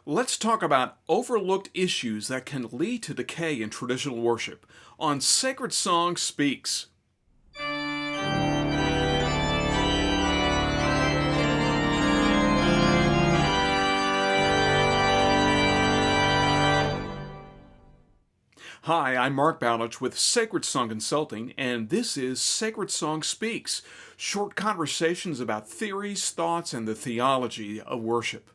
Let's talk about overlooked issues that can lead to decay in traditional worship on Sacred Song Speaks. Hi, I'm Mark Bowditch with Sacred Song Consulting, and this is Sacred Song Speaks, short conversations about theories, thoughts, and the theology of worship.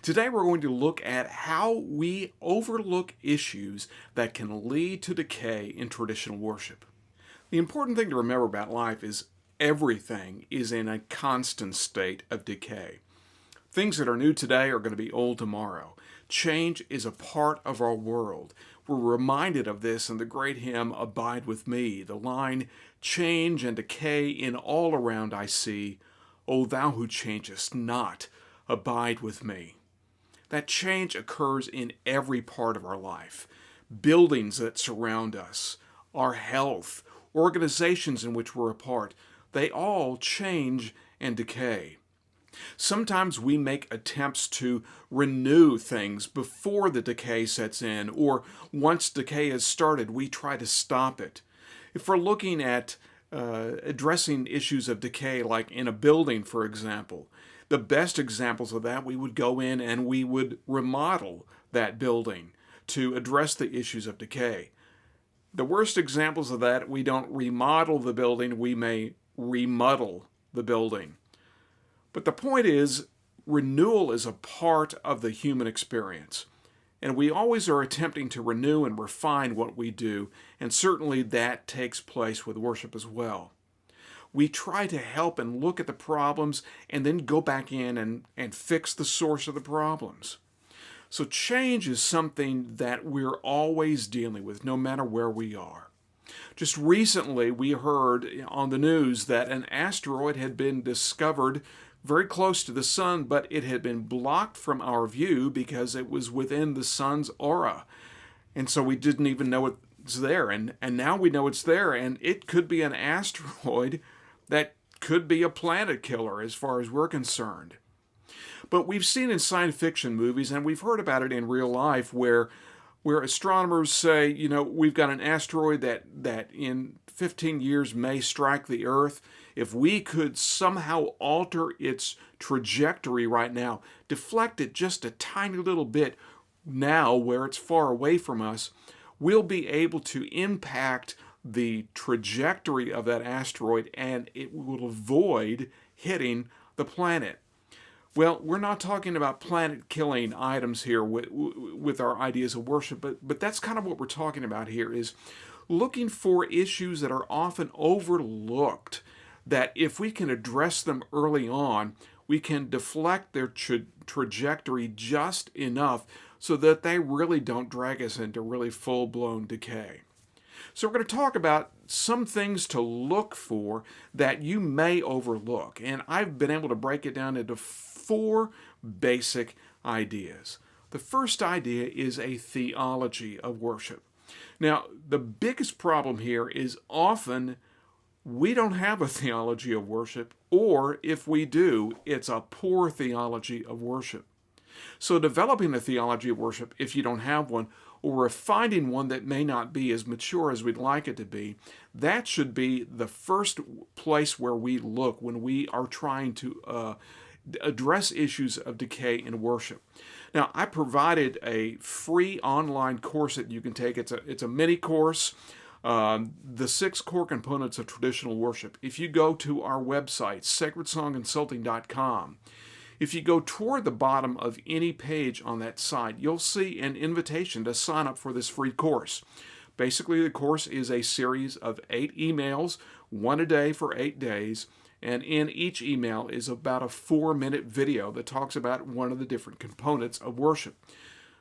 Today we're going to look at how we overlook issues that can lead to decay in traditional worship. The important thing to remember about life is everything is in a constant state of decay. Things that are new today are going to be old tomorrow. Change is a part of our world. We're reminded of this in the great hymn, Abide With Me. The line, change and decay in all around I see. O thou who changest not, abide with me. That change occurs in every part of our life. Buildings that surround us, our health, organizations in which we're a part, they all change and decay. Sometimes we make attempts to renew things before the decay sets in, or once decay has started, we try to stop it. If we're looking at addressing issues of decay, like in a building, for example, the best examples of that, we would go in and we would remodel that building to address the issues of decay. The worst examples of that, we don't remodel the building, we may remuddle the building. But the point is, renewal is a part of the human experience. And we always are attempting to renew and refine what we do, and certainly that takes place with worship as well. We try to help and look at the problems and then go back in and fix the source of the problems. So change is something that we're always dealing with, no matter where we are. Just recently, we heard on the news that an asteroid had been discovered very close to the sun, but it had been blocked from our view because it was within the sun's aura. And so we didn't even know it's there. And now we know it's there, and it could be an asteroid that could be a planet killer as far as we're concerned. But we've seen in science fiction movies, and we've heard about it in real life, where astronomers say, we've got an asteroid that in 15 years may strike the Earth. If we could somehow alter its trajectory right now, deflect it just a tiny little bit now where it's far away from us, we'll be able to impact the trajectory of that asteroid, and it will avoid hitting the planet. Well, we're not talking about planet-killing items here with our ideas of worship, but that's kind of what we're talking about here, is looking for issues that are often overlooked, that if we can address them early on, we can deflect their trajectory just enough so that they really don't drag us into really full-blown decay. So we're going to talk about some things to look for that you may overlook. And I've been able to break it down into 4 basic ideas. The first idea is a theology of worship. Now, the biggest problem here is often we don't have a theology of worship, or if we do, it's a poor theology of worship. So developing a theology of worship, if you don't have one, or finding one that may not be as mature as we'd like it to be, that should be the first place where we look when we are trying to address issues of decay in worship. Now, I provided a free online course that you can take. It's a mini course, the 6 core components of traditional worship. If you go to our website, sacredsongconsulting.com, if you go toward the bottom of any page on that site, you'll see an invitation to sign up for this free course. Basically, the course is a series of 8 emails, 1 a day for 8 days, and in each email is about a 4-minute video that talks about one of the different components of worship.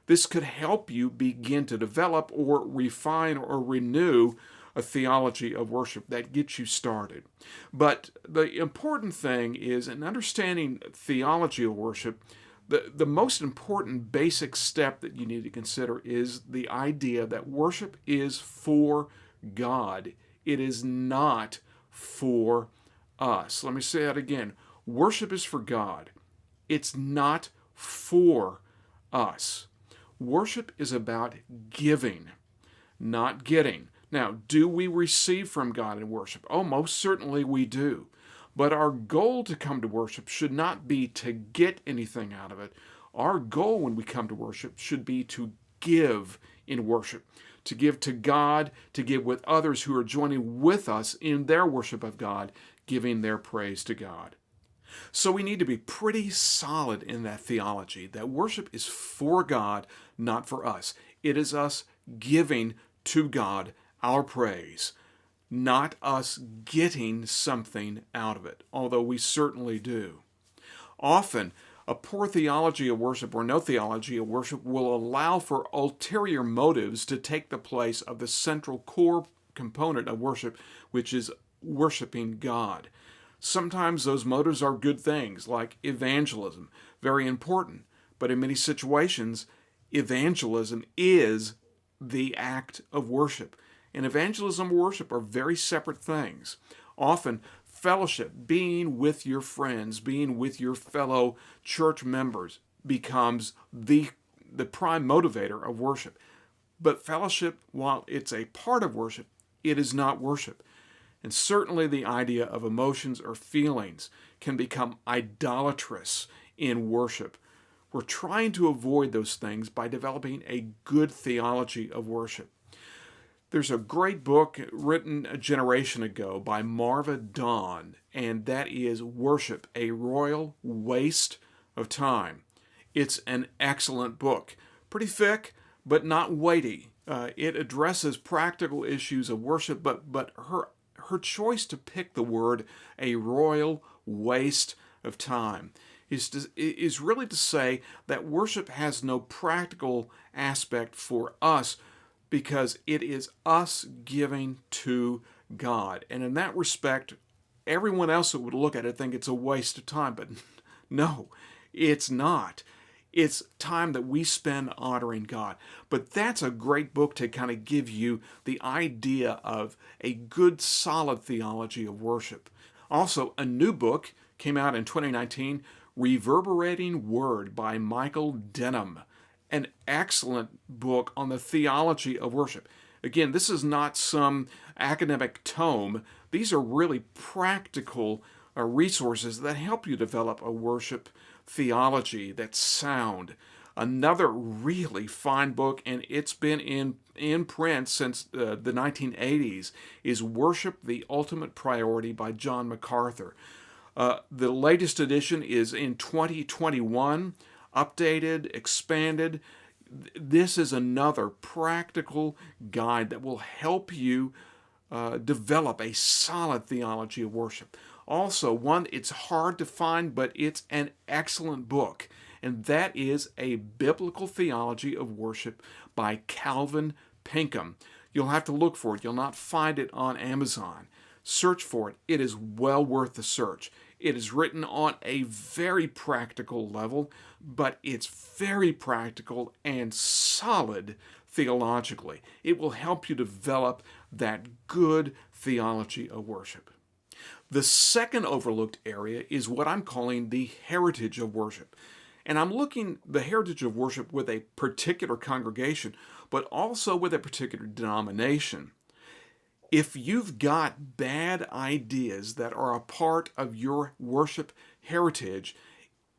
This could help you begin to develop or refine or renew a theology of worship that gets you started. But the important thing is, in understanding theology of worship, the most important basic step that you need to consider is the idea that worship is for God. It is not for us. Let me say that again. Worship is for God. It's not for us. Worship is about giving, not getting. Now, do we receive from God in worship? Oh, most certainly we do. But our goal to come to worship should not be to get anything out of it. Our goal when we come to worship should be to give in worship, to give to God, to give with others who are joining with us in their worship of God, giving their praise to God. So we need to be pretty solid in that theology that worship is for God, not for us. It is us giving to God our praise, not us getting something out of it, although we certainly do. Often, a poor theology of worship or no theology of worship will allow for ulterior motives to take the place of the central core component of worship, which is worshiping God. Sometimes those motives are good things, like evangelism, very important. But in many situations, evangelism is the act of worship. And evangelism and worship are very separate things. Often, fellowship, being with your friends, being with your fellow church members, becomes the prime motivator of worship. But fellowship, while it's a part of worship, it is not worship. And certainly the idea of emotions or feelings can become idolatrous in worship. We're trying to avoid those things by developing a good theology of worship. There's a great book written a generation ago by Marva Dawn, and that is Worship, a Royal Waste of Time. It's an excellent book. Pretty thick, but not weighty. It addresses practical issues of worship, but her choice to pick the word a royal waste of time is really to say that worship has no practical aspect for us because it is us giving to God. And in that respect, everyone else that would look at it think it's a waste of time, but no, it's not. It's time that we spend honoring God. But that's a great book to kind of give you the idea of a good, solid theology of worship. Also, a new book came out in 2019, Reverberating Word by Michael Denham. An excellent book on the theology of worship. Again, this is not some academic tome. These are really practical resources that help you develop a worship theology that's sound. Another really fine book, and it's been in print since the 1980s, is Worship, the Ultimate Priority by John MacArthur. The latest edition is in 2021, updated, expanded. This is another practical guide that will help you develop a solid theology of worship. Also, one, it's hard to find, but it's an excellent book, and that is A Biblical Theology of Worship by Calvin Pinkham. You'll have to look for it. You'll not find it on Amazon. Search for it. It is well worth the search. It is written on a very practical level, but it's very practical and solid theologically. It will help you develop that good theology of worship. The second overlooked area is what I'm calling the heritage of worship. And I'm looking the heritage of worship with a particular congregation, but also with a particular denomination. If you've got bad ideas that are a part of your worship heritage,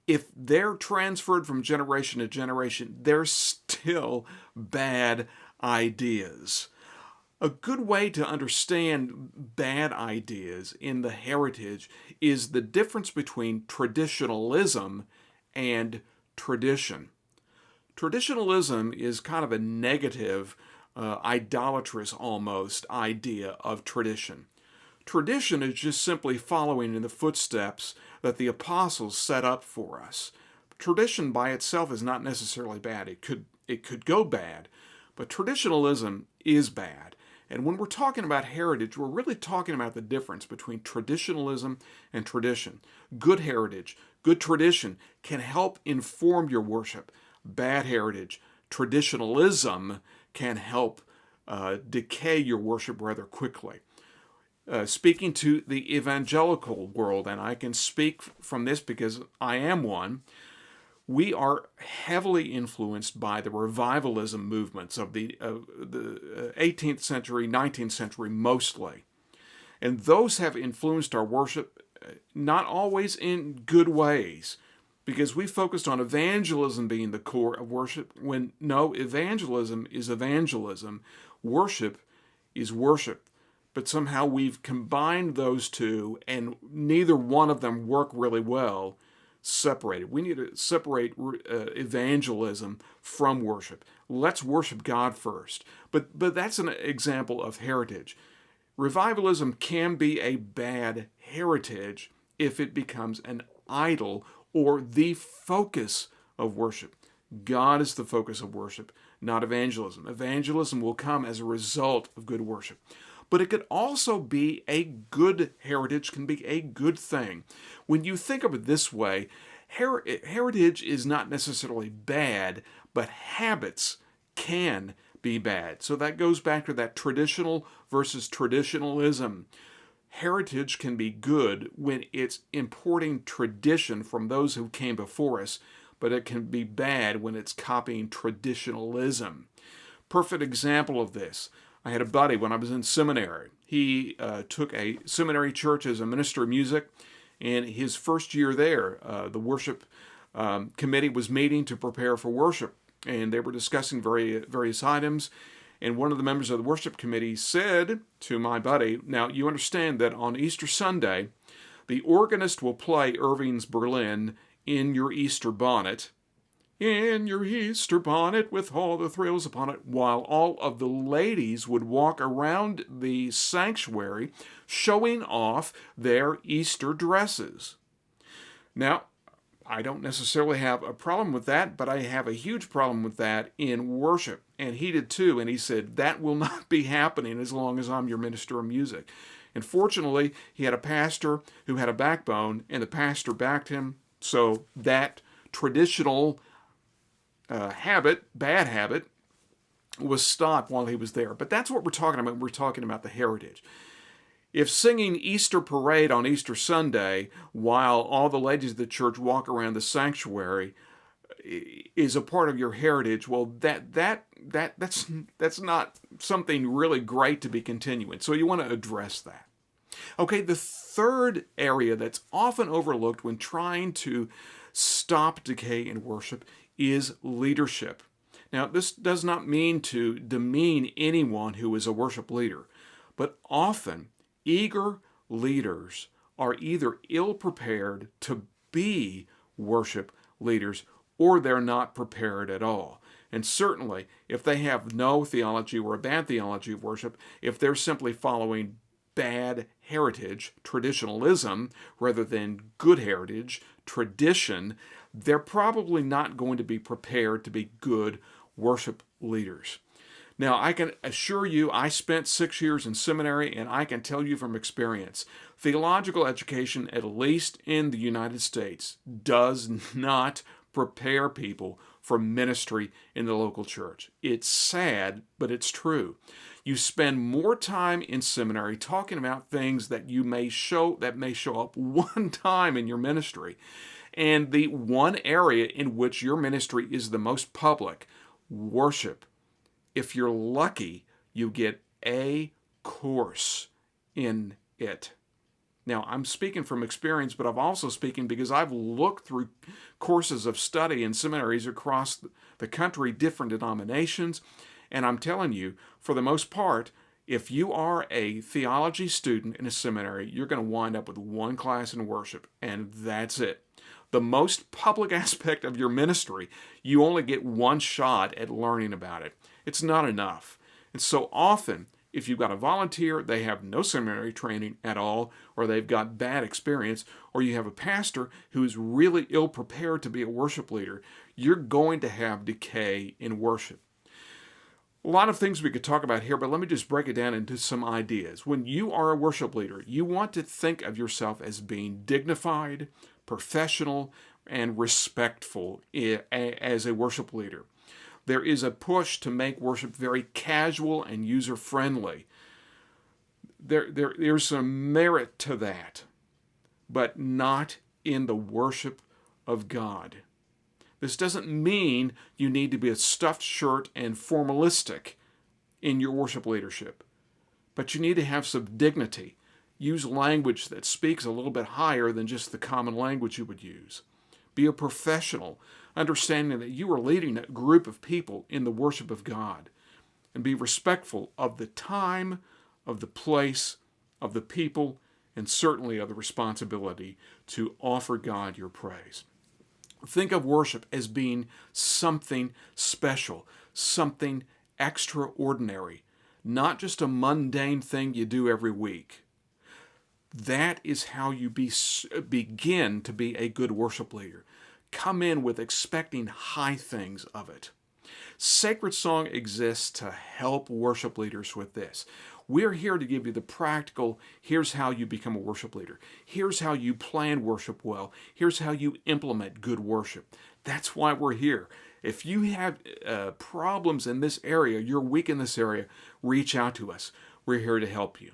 if they're transferred from generation to generation, they're still bad ideas. A good way to understand bad ideas in the heritage is the difference between traditionalism and tradition. Traditionalism is kind of a negative, idolatrous almost idea of tradition. Tradition is just simply following in the footsteps that the apostles set up for us. Tradition by itself is not necessarily bad. It could go bad, but traditionalism is bad. And when we're talking about heritage, we're really talking about the difference between traditionalism and tradition. Good heritage, good tradition can help inform your worship. Bad heritage, traditionalism can help decay your worship rather quickly. Speaking to the evangelical world, and I can speak from this because I am one, We are heavily influenced by the revivalism movements of the 18th century, 19th century mostly. And those have influenced our worship, not always in good ways, because we focused on evangelism being the core of worship, when no, evangelism is evangelism, worship is worship. But somehow we've combined those two, and neither one of them work really well separated. We need to separate evangelism from worship. Let's worship God first. But that's an example of heritage. Revivalism can be a bad heritage if it becomes an idol or the focus of worship. God is the focus of worship, not evangelism. Evangelism will come as a result of good worship. But it could also be a good heritage, can be a good thing. When you think of it this way, heritage is not necessarily bad, but habits can be bad. So that goes back to that traditional versus traditionalism. Heritage can be good when it's importing tradition from those who came before us, but it can be bad when it's copying traditionalism. Perfect example of this. I had a buddy when I was in seminary. He took a seminary church as a minister of music, and his first year there, the worship committee was meeting to prepare for worship, and they were discussing various items. And one of the members of the worship committee said to my buddy, "Now, you understand that on Easter Sunday, the organist will play Irving's Berlin in your Easter bonnet, with all the thrills upon it, while all of the ladies would walk around the sanctuary showing off their Easter dresses." Now, I don't necessarily have a problem with that, but I have a huge problem with that in worship. And he did too, and he said, that will not be happening as long as I'm your minister of music. And fortunately, he had a pastor who had a backbone, and the pastor backed him, so that traditional bad habit, was stopped while he was there. But that's what we're talking about. We're talking about the heritage. If singing Easter Parade on Easter Sunday while all the ladies of the church walk around the sanctuary is a part of your heritage, well, that's not something really great to be continuing. So you want to address that. Okay, the third area that's often overlooked when trying to stop decay in worship is leadership. Now, this does not mean to demean anyone who is a worship leader, but often eager leaders are either ill-prepared to be worship leaders or they're not prepared at all. And certainly, if they have no theology or a bad theology of worship, if they're simply following bad heritage, traditionalism, rather than good heritage, tradition, they're probably not going to be prepared to be good worship leaders. Now, I can assure you, I spent 6 years in seminary, and I can tell you from experience, theological education, at least in the United States, does not prepare people for ministry in the local church. It's sad, but it's true. You spend more time in seminary talking about things that may show up one time in your ministry, and the one area in which your ministry is the most public, worship. If you're lucky, you get a course in it. Now, I'm speaking from experience, but I'm also speaking because I've looked through courses of study in seminaries across the country, different denominations, and I'm telling you, for the most part, if you are a theology student in a seminary, you're going to wind up with one class in worship, and that's it. The most public aspect of your ministry, you only get one shot at learning about it. It's not enough. And so often, if you've got a volunteer, they have no seminary training at all, or they've got bad experience, or you have a pastor who's really ill-prepared to be a worship leader, you're going to have decay in worship. A lot of things we could talk about here, but let me just break it down into some ideas. When you are a worship leader, you want to think of yourself as being dignified, professional, and respectful as a worship leader. There is a push to make worship very casual and user-friendly. There's some merit to that, but not in the worship of God. This doesn't mean you need to be a stuffed shirt and formalistic in your worship leadership, but you need to have some dignity. Use language that speaks a little bit higher than just the common language you would use. Be a professional, understanding that you are leading a group of people in the worship of God. And be respectful of the time, of the place, of the people, and certainly of the responsibility to offer God your praise. Think of worship as being something special, something extraordinary, not just a mundane thing you do every week. That is how you begin to be a good worship leader. Come in with expecting high things of it. Sacred Song exists to help worship leaders with this. We're here to give you the practical, here's how you become a worship leader. Here's how you plan worship well. Here's how you implement good worship. That's why we're here. If you have problems in this area, you're weak in this area, reach out to us. We're here to help you.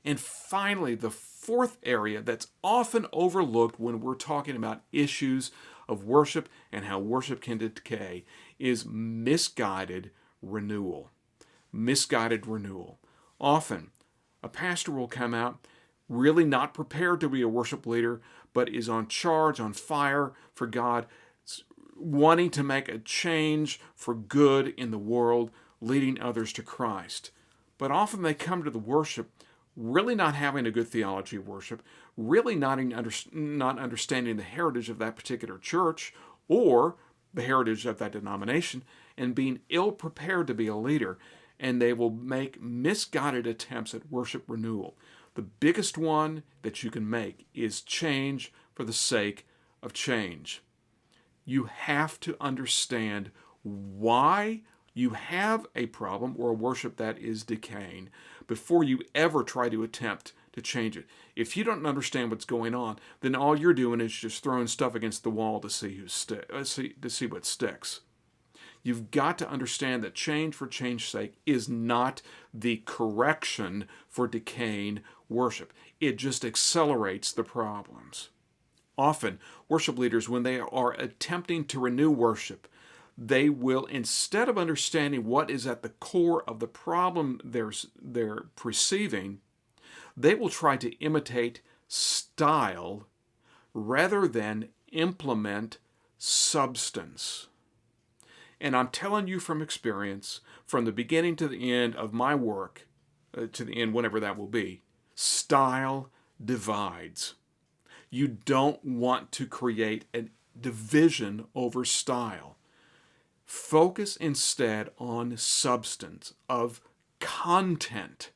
And finally, the fourth area that's often overlooked when we're talking about issues of worship and how worship can decay is misguided renewal. Misguided renewal. Often, a pastor will come out really not prepared to be a worship leader, but is on charge, on fire for God, wanting to make a change for good in the world, leading others to Christ. But often they come to the worship really not having a good theology of worship, really not understanding the heritage of that particular church or the heritage of that denomination, and being ill-prepared to be a leader, and they will make misguided attempts at worship renewal. The biggest one that you can make is change for the sake of change. You have to understand why you have a problem or a worship that is decaying before you ever try to attempt to change it. If you don't understand what's going on, then all you're doing is just throwing stuff against the wall to see what sticks. You've got to understand that change for change's sake is not the correction for decaying worship. It just accelerates the problems. Often, worship leaders, when they are attempting to renew worship, they will, instead of understanding what is at the core of the problem they're perceiving, they will try to imitate style rather than implement substance. And I'm telling you from experience, from the beginning to the end of my work, to the end whenever that will be, style divides. You don't want to create a division over style. Focus instead on substance, of content.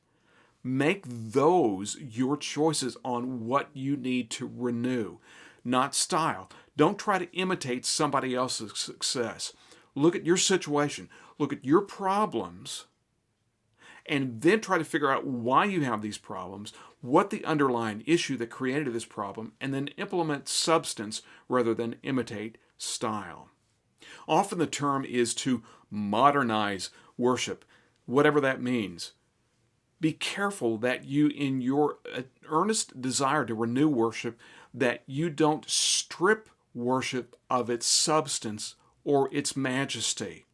Make those your choices on what you need to renew, not style. Don't try to imitate somebody else's success. Look at your situation. Look at your problems, and then try to figure out why you have these problems, what the underlying issue that created this problem, and then implement substance rather than imitate style. Often the term is to modernize worship, whatever that means. Be careful that you, in your earnest desire to renew worship, that you don't strip worship of its substance or its majesty.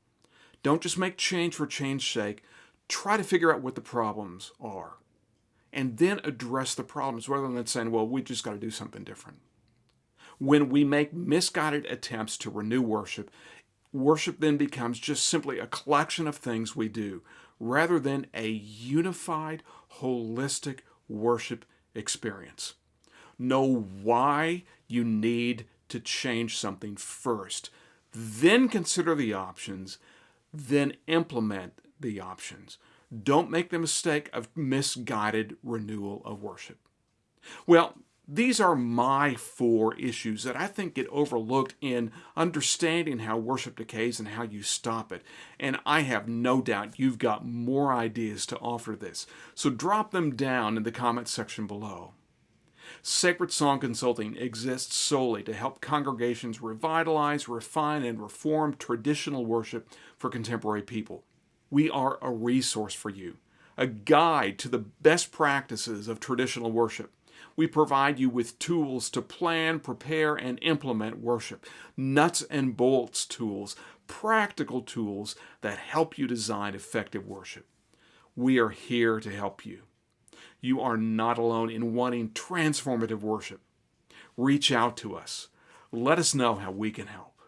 Don't just make change for change's sake. Try to figure out what the problems are, and then address the problems rather than saying, well, we just got to do something different. When we make misguided attempts to renew worship, worship then becomes just simply a collection of things we do, rather than a unified, holistic worship experience. Know why you need to change something first. Then consider the options, then implement the options. Don't make the mistake of misguided renewal of worship. Well, these are my 4 issues that I think get overlooked in understanding how worship decays and how you stop it. And I have no doubt you've got more ideas to offer this. So drop them down in the comments section below. Sacred Song Consulting exists solely to help congregations revitalize, refine, and reform traditional worship for contemporary people. We are a resource for you, a guide to the best practices of traditional worship. We provide you with tools to plan, prepare, and implement worship. Nuts and bolts tools, practical tools that help you design effective worship. We are here to help you. You are not alone in wanting transformative worship. Reach out to us. Let us know how we can help.